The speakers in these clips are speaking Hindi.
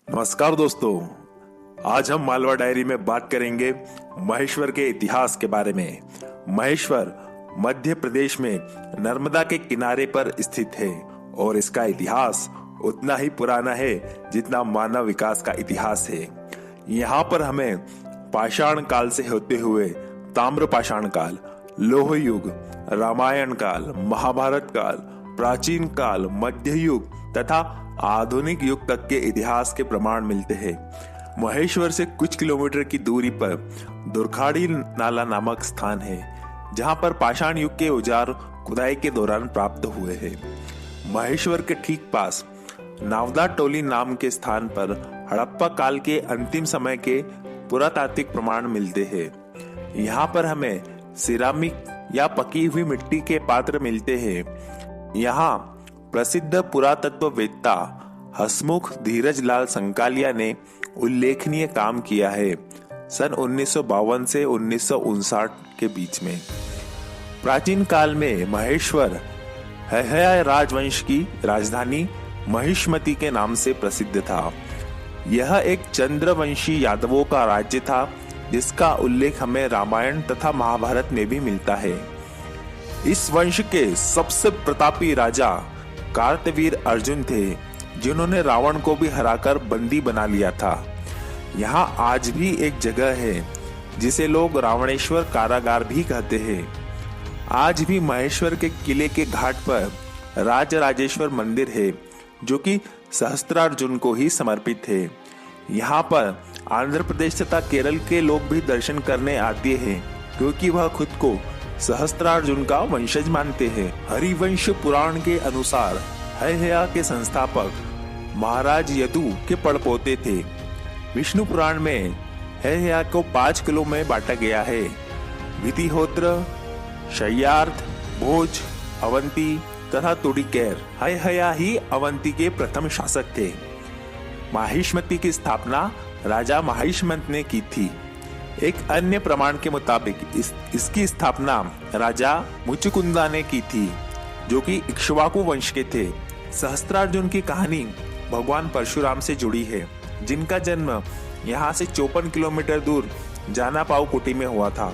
नमस्कार दोस्तों, आज हम मालवा डायरी में बात करेंगे महेश्वर के इतिहास के बारे में। महेश्वर मध्य प्रदेश में नर्मदा के किनारे पर स्थित है और इसका इतिहास उतना ही पुराना है जितना मानव विकास का इतिहास है। यहाँ पर हमें पाषाण काल से होते हुए ताम्र पाषाण काल, लोह युग, रामायण काल, महाभारत काल, प्राचीन काल, मध्य युग तथा आधुनिक युग तक के इतिहास के प्रमाण मिलते हैं। महेश्वर से कुछ किलोमीटर की दूरी पर दुर्खाड़ी नाला नामक स्थान है, जहां पर पाषाण युग के औजार खुदाई के दौरान प्राप्त हुए हैं। महेश्वर के ठीक पास नावदा टोली नाम के स्थान पर हड़प्पा काल के अंतिम समय के पुरातात्विक प्रमाण मिलते हैं। यहाँ पर हमें सिरामिक या पकी हुई मिट्टी के पात्र मिलते हैं। यहाँ प्रसिद्ध पुरातत्ववेत्ता हसमुख धीरज लाल संकालिया ने उल्लेखनीय काम किया है सन 1952 से 1959 के बीच में। प्राचीन काल में महेश्वर हैहया राजवंश की राजधानी महिष्मती के नाम से प्रसिद्ध था। यह एक चंद्रवंशी यादवों का राज्य था, जिसका उल्लेख हमें रामायण तथा महाभारत में भी मिलता है। इस वंश के सबसे प्रतापी राजा कार्तवीर अर्जुन थे, जिन्होंने रावण को भी हराकर बंदी बना लिया था। यहाँ आज भी एक जगह है जिसे लोग रावणेश्वर कारागार भी कहते हैं। आज भी महेश्वर के किले के घाट पर राजराजेश्वर मंदिर है, जो कि सहस्त्रार्जुन को ही समर्पित है। यहाँ पर आंध्र प्रदेश तथा केरल के लोग भी दर्शन करने आते हैं, क्योंकि वह खुद को सहस्त्रार्जुन का वंशज मानते हैं। हरिवंश पुराण के अनुसार हैहया के संस्थापक महाराज यदु के पड़पोते थे। विष्णु पुराण में हैहया को 5 किलो में बांटा गया है। विधिहोत्र, शय्यार्थ, भोज, अवंती तथा तुड़ीकेर हैहया ही अवंती के प्रथम शासक थे। माहिष्मती की स्थापना राजा माहिष्मत ने की थी। एक अन्य प्रमाण के मुताबिक इसकी स्थापना राजा मुचुकुंदा ने की थी, जो कि इक्ष्वाकु वंश के थे। सहस्त्रार्जुन की कहानी भगवान परशुराम से जुड़ी है, जिनका जन्म यहाँ से 54 किलोमीटर दूर जानापाव कुटी में हुआ था।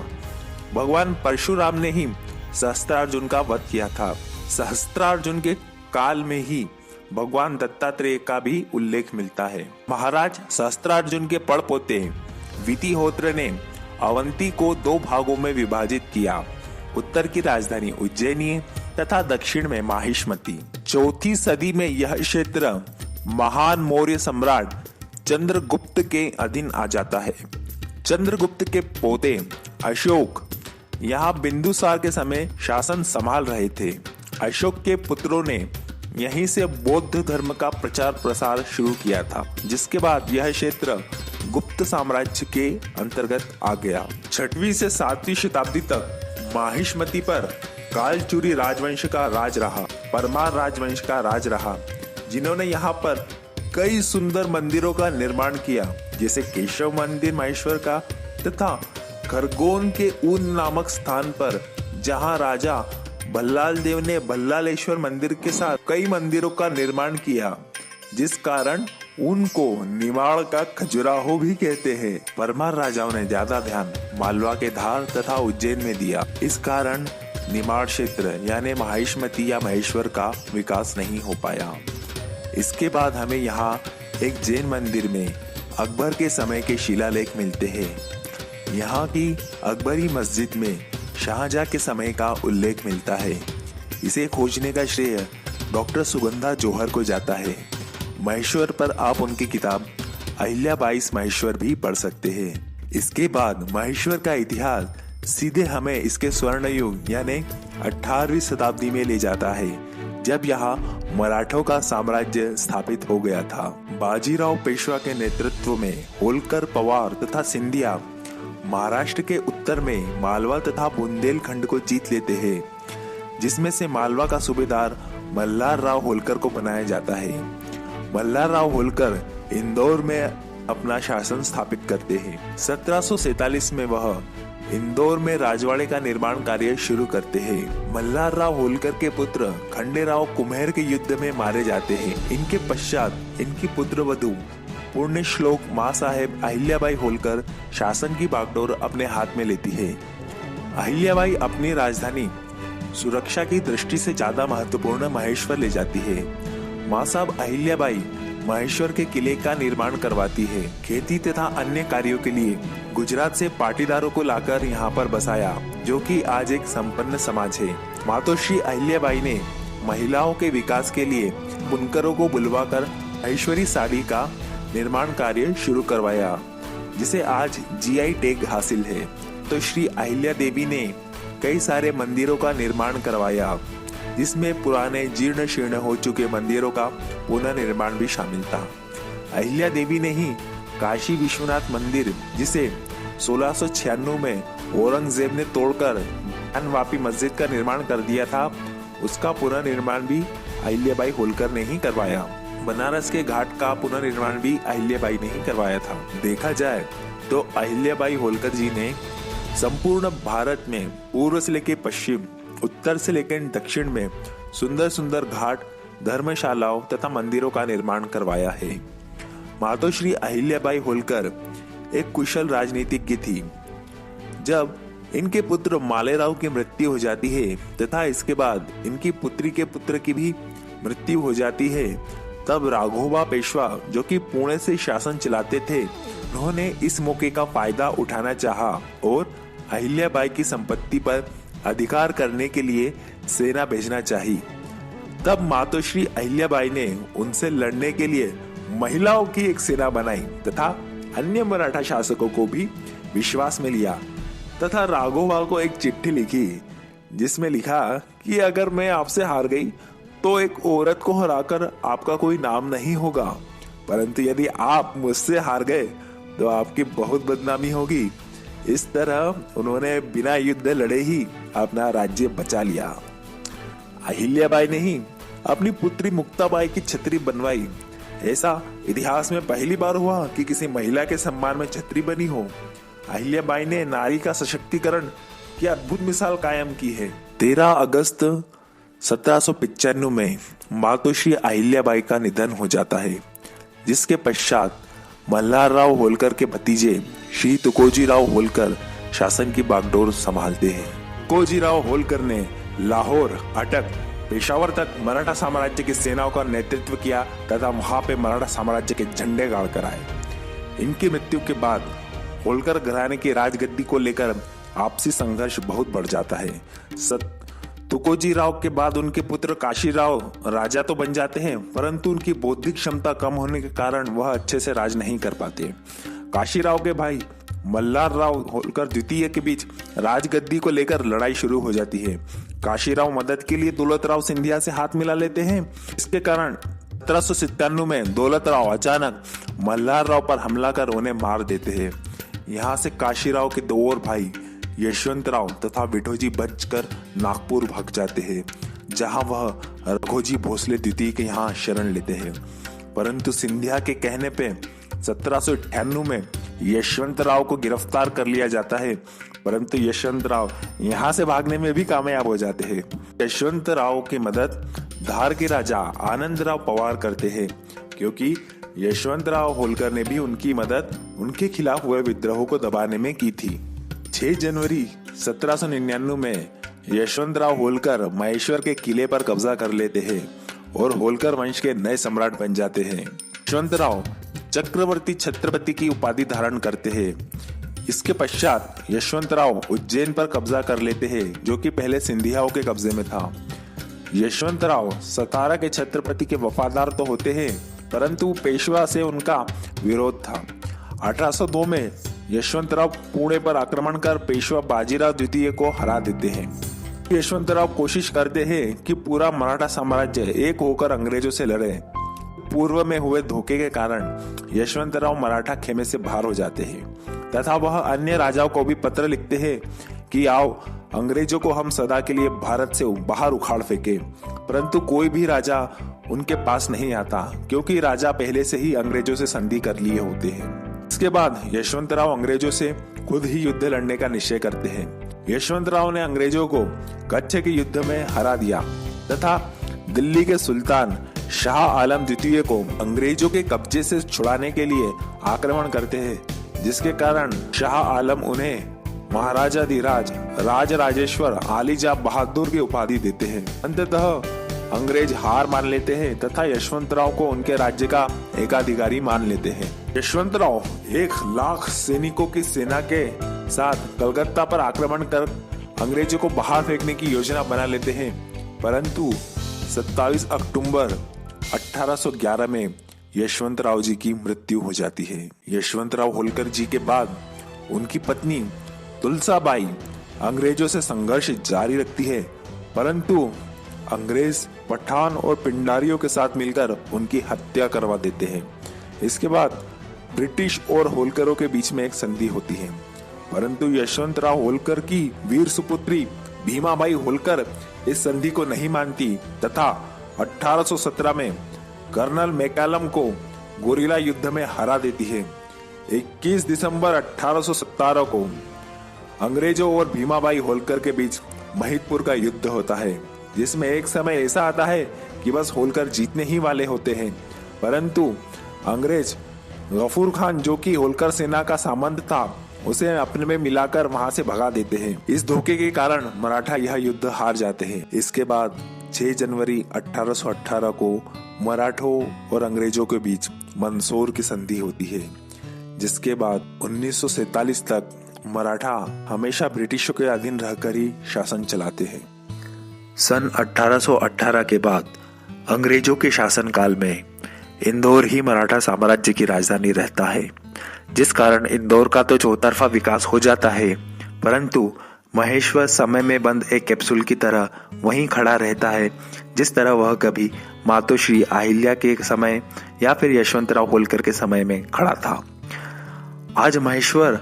भगवान परशुराम ने ही सहस्त्रार्जुन का वध किया था। सहस्त्रार्जुन के काल में ही भगवान दत्तात्रेय का भी उल्लेख मिलता है। महाराज सहस्त्रार्जुन के पड़पोते विधिहोत्र ने अवंती को 2 भागों में विभाजित किया। उत्तर की राजधानी उज्जैनी तथा दक्षिण में माहिष्मती। 4वीं सदी में यह क्षेत्र महान मौर्य सम्राट चंद्रगुप्त के अधीन आ जाता है। चंद्रगुप्त के पोते अशोक यहाँ बिंदुसार के समय शासन संभाल रहे थे। अशोक के पुत्रों ने यहीं से बौद्ध धर्म का प्रचार प्रसार शुरू किया था, जिसके बाद यह क्षेत्र गुप्त साम्राज्य के अंतर्गत आ गया। 6वीं से 7वीं शताब्दी तक माहिष्मती पर कालचुरी राजवंश का राज रहा, परमार राजवंश का राज रहा, जिन्होंने यहाँ पर कई सुंदर मंदिरों का निर्माण किया, जैसे केशव मंदिर महेश्वर का तथा खरगोन के ऊन नामक स्थान पर, जहाँ राजा भल्लाल देव ने भल्लालेश्वर मंदिर के साथ कई मंदिरों का निर्माण किया, जिस कारण उनको निमाड़ का खजुराहो भी कहते हैं। परमार राजाओं ने ज्यादा ध्यान मालवा के धार तथा उज्जैन में दिया। इस कारण निमाड़ क्षेत्र यानी माहिष्मती या महेश्वर का विकास नहीं हो पाया। इसके बाद हमें यहाँ एक जैन मंदिर में अकबर के समय के शिलालेख मिलते हैं। यहाँ की अकबरी मस्जिद में शाहजहां के समय का उल्लेख मिलता है। इसे खोजने का श्रेय डॉक्टर सुगंधा जौहर को जाता है। महेश्वर पर आप उनकी किताब अहिल्याबाई महेश्वर भी पढ़ सकते हैं। इसके बाद महेश्वर का इतिहास सीधे हमें इसके स्वर्ण युग यानी 18वीं शताब्दी में ले जाता है, जब यहाँ मराठों का साम्राज्य स्थापित हो गया था। बाजीराव पेशवा के नेतृत्व में होलकर, पवार तथा सिंधिया महाराष्ट्र के उत्तर में मालवा तथा बुंदेलखंड को जीत लेते हैं, जिसमें से मालवा का सूबेदार मल्हार राव होलकर को बनाया जाता है। मल्हार राव होलकर इंदौर में अपना शासन स्थापित करते हैं। 1747 में वह इंदौर में राजवाड़े का निर्माण कार्य शुरू करते हैं। मल्हार राव होलकर के पुत्र खंडेराव कुम्हेर के युद्ध में मारे जाते हैं। इनके पश्चात इनकी पुत्र वधु पुण्य श्लोक मां साहेब अहिल्याबाई होलकर शासन की बागडोर अपने हाथ में लेती है। अहिल्याबाई अपनी राजधानी सुरक्षा की दृष्टि से ज्यादा महत्वपूर्ण महेश्वर ले जाती है। मां साहब अहिल्याबाई महेश्वर के किले का निर्माण करवाती है। खेती तथा अन्य कार्यों के लिए गुजरात से पाटीदारों को लाकर यहाँ पर बसाया, जो कि आज एक संपन्न समाज है। मातोश्री अहिल्याबाई ने महिलाओं के विकास के लिए बुनकरों को बुलवाकर महेश्वरी साड़ी का निर्माण कार्य शुरू करवाया, जिसे आज जीआई टैग हासिल है। तो श्री अहिल्या देवी ने कई सारे मंदिरों का निर्माण करवाया, जिसमें पुराने जीर्ण शीर्ण हो चुके मंदिरों का पुनर्निर्माण भी शामिल था। अहिल्या देवी ने ही काशी विश्वनाथ मंदिर, जिसे 1696 में औरंगजेब ने तोड़कर ज्ञानवापी मस्जिद का निर्माण कर दिया था, उसका पुनर्निर्माण भी अहिल्याबाई होलकर ने ही करवाया। बनारस के घाट का पुनर्निर्माण भी अहिल्याबाई ने ही करवाया था। देखा जाए तो अहिल्याबाई होलकर जी ने संपूर्ण भारत में पूर्व से लेकर पश्चिम, उत्तर से लेकर दक्षिण में सुंदर सुंदर घाट, धर्मशालाओं तथा मंदिरों का निर्माण करवाया है। मातोश्री अहिल्याबाई होलकर एक कुशल राजनीतिज्ञ थी। जब इनके पुत्र मालेराव की मृत्यु हो जाती है तथा इसके बाद इनकी पुत्री के पुत्र की भी मृत्यु हो जाती है, तब राघोबा पेशवा, जो कि पुणे से शासन चलाते थे, उन्होंने इस मौके का फायदा उठाना चाहा और अहिल्याबाई की संपत्ति पर अधिकार करने के लिए सेना भेजना चाही। तब मातोश्री अहिल्याबाई ने उनसे लड़ने के लिए महिलाओं की एक सेना बनाई तथा अन्य मराठा शासकों को भी विश्वास में लिया तथा राघोबा को एक चिट्ठी लिखी, जिसमें लिखा कि अगर मैं आपसे हार गई तो एक औरत को हराकर आपका कोई नाम नहीं होगा, परंतु यदि आप मुझसे हार गए तो आपकी बहुत बदनामी होगी। इस तरह उन्होंने बिना युद्ध लड़े ही अपना राज्य बचा लिया। अहिल्याबाई ने ही अपनी पुत्री मुक्ताबाई की छतरी बनवाई। ऐसा इतिहास में पहली बार हुआ कि किसी महिला के सम्मान में छतरी बनी हो। अहिल्याबाई ने नारी का सशक्तिकरण की अद्भुत मिसाल कायम की है। 13 अगस्त 1795 में मातोश्री अहिल्याबाई का निधन हो जाता है, जिसके पश्चात मल्हारराव होलकर के भतीजे श्री तुकोजीराव होलकर शासन की बागडोर संभालते हैं। तुकोजीराव होलकर ने लाहौर, अटक, पेशावर तक मराठा साम्राज्य की सेनाओं का नेतृत्व किया तथा वहां पे मराठा साम्राज्य के झंडे गाड़ कर आए। इनकी मृत्यु के बाद होलकर घराने की राजगद्दी को लेकर आपसी संघर्ष बहुत बढ़ जाता है। तुकोजीराव के बाद उनके पुत्र काशीराव राजा तो बन जाते हैं, परंतु उनकी बौद्धिक क्षमता कम होने के कारण वह अच्छे से राज नहीं कर पाते। काशीराव के भाई मल्हारराव होलकर द्वितीय के बीच राजगद्दी को लेकर लड़ाई शुरू हो जाती है। काशीराव मदद के लिए दौलतराव सिंधिया से हाथ मिला लेते हैं। इसके कारण 1797 में दौलतराव अचानक मल्हारराव पर हमला कर उन्हें मार देते हैं। यहाँ से काशीराव के दो और भाई यशवंतराव तथा विठोजी बचकर नागपुर भाग जाते हैं, जहां वह रघोजी भोसले द्वितीय के यहाँ शरण लेते हैं। परंतु सिंधिया के कहने पे 1798 में यशवंतराव को गिरफ्तार कर लिया जाता है, परंतु यशवंतराव यहाँ से भागने में भी कामयाब हो जाते हैं। यशवंतराव की मदद धार के राजा आनंदराव पवार करते हैं, क्योंकि यशवंतराव होलकर ने भी उनकी मदद उनके खिलाफ हुए विद्रोह को दबाने में की थी। 6 जनवरी 1799 में यशवंतराव होलकर महेश्वर के किले पर कब्जा कर लेते हैं और होलकर वंश के नए सम्राट बन जाते हैं। यशवंतराव चक्रवर्ती छत्रपति की उपाधि धारण करते हैं। इसके पश्चात यशवंतराव उज्जैन पर कब्जा कर लेते हैं, जो कि पहले सिंधियाओं के कब्जे में था। यशवंतराव सतारा के छत्रपति के वफादार तो होते हैं, परंतु पेशवा से उनका विरोध था। 1802 में यशवंतराव पुणे पर आक्रमण कर पेशवा बाजीराव द्वितीय को हरा देते हैं। यशवंतराव कोशिश करते हैं कि पूरा मराठा साम्राज्य एक होकर अंग्रेजों से लड़े। पूर्व में हुए धोखे के कारण यशवंतराव मराठा खेमे से बाहर हो जाते हैं तथा वह अन्य राजाओं को भी पत्र लिखते हैं कि आओ अंग्रेजों को हम सदा के लिए भारत से बाहर उखाड़ फेंके, परंतु कोई भी राजा उनके पास नहीं आता, क्योंकि राजा पहले से ही अंग्रेजों से संधि कर लिए होते हैं। इसके बाद यशवंतराव अंग्रेजों से खुद ही युद्ध लड़ने का निश्चय करते हैं। यशवंतराव ने अंग्रेजों को कच्छ के युद्ध में हरा दिया तथा दिल्ली के सुल्तान शाह आलम द्वितीय को अंग्रेजों के कब्जे से छुड़ाने के लिए आक्रमण करते हैं, जिसके कारण शाह आलम उन्हें महाराजाधिराज राजराजेश्वर आलीजा बहादुर की उपाधि देते हैं। अंततः अंग्रेज हार मान लेते हैं तथा यशवंतराव को उनके राज्य का एकाधिकारी मान लेते हैं। यशवंतराव 1,00,000 सैनिकों की सेना के साथ कलकत्ता पर आक्रमण कर अंग्रेजों को बाहर फेंकने की योजना बना लेते हैं, परंतु 27 अक्टूबर 1811 में यशवंतराव जी की मृत्यु हो जाती है। यशवंतराव होलकर जी के बाद उनकी पत्नी तुलसाबाई अंग्रेजों से संघर्ष जारी रखती है, परंतु अंग्रेज पठान और पिंडारियों के साथ मिलकर उनकी हत्या करवा देते हैं। इसके बाद ब्रिटिश और होलकरों के बीच में एक संधि होती है, परंतु यशवंतराव होलकर की वीर सुपुत्री भीमाबाई होलकर इस संधि को नहीं मानती तथा 1817 में कर्नल मैकालम को गोरिल्ला युद्ध में हरा देती है। 21 दिसंबर 1817 को अंग्रेजों और भीमाबाई होलकर के बीच महिदपुर का युद्ध होता है, जिसमें एक समय ऐसा आता है कि बस होलकर जीतने ही वाले होते हैं, परंतु अंग्रेज गफूर खान, जो कि होलकर सेना का सामंत था, उसे अपने में मिलाकर वहां से भगा देते हैं। इस धोखे के कारण मराठा यह युद्ध हार जाते हैं। इसके बाद 6 जनवरी 1818 को मराठों और अंग्रेजों के बीच मंदसौर की संधि होती है, जिसके बाद 1947 तक मराठा हमेशा ब्रिटिशों के अधीन रहकर ही शासन चलाते हैं। सन 1818 के बाद अंग्रेजों के शासनकाल में इंदौर ही मराठा साम्राज्य की राजधानी रहता है, जिस कारण इंदौर का तो चौतरफा विकास हो जाता है, परंतु महेश्वर समय में बंद एक कैप्सूल की तरह वहीं खड़ा रहता है, जिस तरह वह कभी मातोश्री अहिल्या के समय या फिर यशवंतराव होलकर के समय में खड़ा था। आज महेश्वर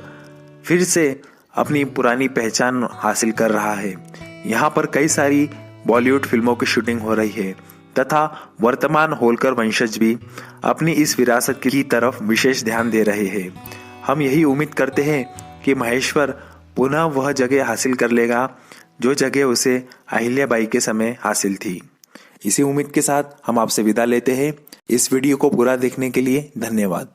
फिर से अपनी पुरानी पहचान हासिल कर रहा है। यहाँ पर कई सारी बॉलीवुड फिल्मों की शूटिंग हो रही है तथा वर्तमान होलकर वंशज भी अपनी इस विरासत की तरफ विशेष ध्यान दे रहे हैं। हम यही उम्मीद करते हैं कि महेश्वर पुनः वह जगह हासिल कर लेगा जो जगह उसे अहिल्याबाई के समय हासिल थी। इसी उम्मीद के साथ हम आपसे विदा लेते हैं। इस वीडियो को पूरा देखने के लिए धन्यवाद।